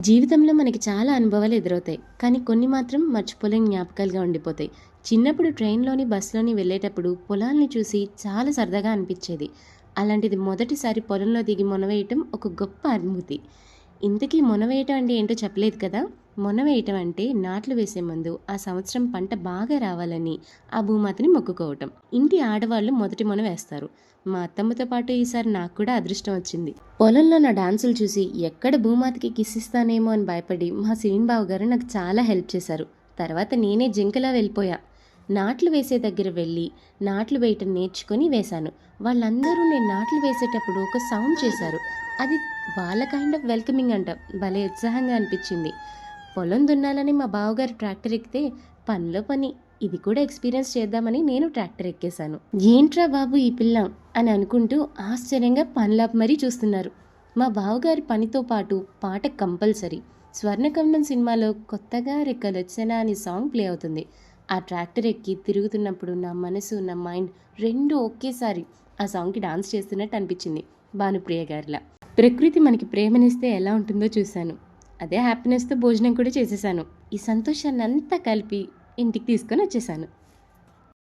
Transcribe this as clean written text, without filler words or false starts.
జీవితంలో మనకి చాలా అనుభవాలు ఎదురవుతాయి. కానీ కొన్ని మాత్రం మర్చిపోలేని జ్ఞాపకాలుగా ఉండిపోతాయి. చిన్నప్పుడు ట్రైన్‌లోని, బస్‌లోని వెళ్ళేటప్పుడు పొలాల్ని చూసి చాలా సరదాగా అనిపిచ్చేది. అలాంటిది మొదటిసారి పొలంలో దిగి మొనవేయటం ఒక గొప్ప అనుభూతి. ఇంతకీ మొనవేయటం అంటే ఏంటో చెప్పలేదు కదా! మొనవేయటం అంటే నాట్లు వేసే ముందు ఆ సంవత్సరం పంట బాగా రావాలని ఆ భూమాతని మొక్కుకోవటం. ఇంటి ఆడవాళ్ళు మొదటి మొన వేస్తారు. మా అత్తమ్మతో పాటు ఈసారి నాకు కూడా అదృష్టం వచ్చింది. పొలంలో నా డాన్సులు చూసి ఎక్కడ భూమాతకి కిస్సిస్తానేమో అని భయపడి మా శ్రీనిబావ గారు నాకు చాలా హెల్ప్ చేశారు. తర్వాత నేనే జింకలా వెళ్ళిపోయా. నాట్లు వేసే దగ్గర వెళ్ళి నాట్లు వేయటం నేర్చుకొని వేశాను. వాళ్ళందరూ నేను నాట్లు వేసేటప్పుడు ఒక సౌండ్ చేశారు. అది వాళ్ళ కైండ్ ఆఫ్ వెల్కమింగ్ అంట. భలే ఉత్సాహంగా అనిపించింది. పొలం దున్నాలని మా బావగారు ట్రాక్టర్ ఎక్కితే పనిలో పని ఇది కూడా ఎక్స్పీరియన్స్ చేద్దామని నేను ట్రాక్టర్ ఎక్కేశాను. ఏంట్రా బాబు ఈ పిల్ల అని అనుకుంటూ ఆశ్చర్యంగా పనిలాపి మరీ చూస్తున్నారు. మా బావగారి పనితో పాటు పాట కంపల్సరీ. స్వర్ణకమలం సినిమాలో కొత్తగా రెక్కలొచ్చెనా అని సాంగ్ ప్లే అవుతుంది. ఆ ట్రాక్టర్ ఎక్కి తిరుగుతున్నప్పుడు నా మనసు, నా మైండ్ రెండూ ఒకేసారి ఆ సాంగ్కి డాన్స్ చేస్తున్నట్టు అనిపించింది. భానుప్రియ గారిలా. ప్రకృతి మనకి ప్రేమనిస్తే ఎలా ఉంటుందో చూశాను. అదే హ్యాపీనెస్‌తో భోజనం కూడా చేసేశాను. ఈ సంతోషాన్నంతా కలిపి ఇంటికి తీసుకొని వచ్చేశాను.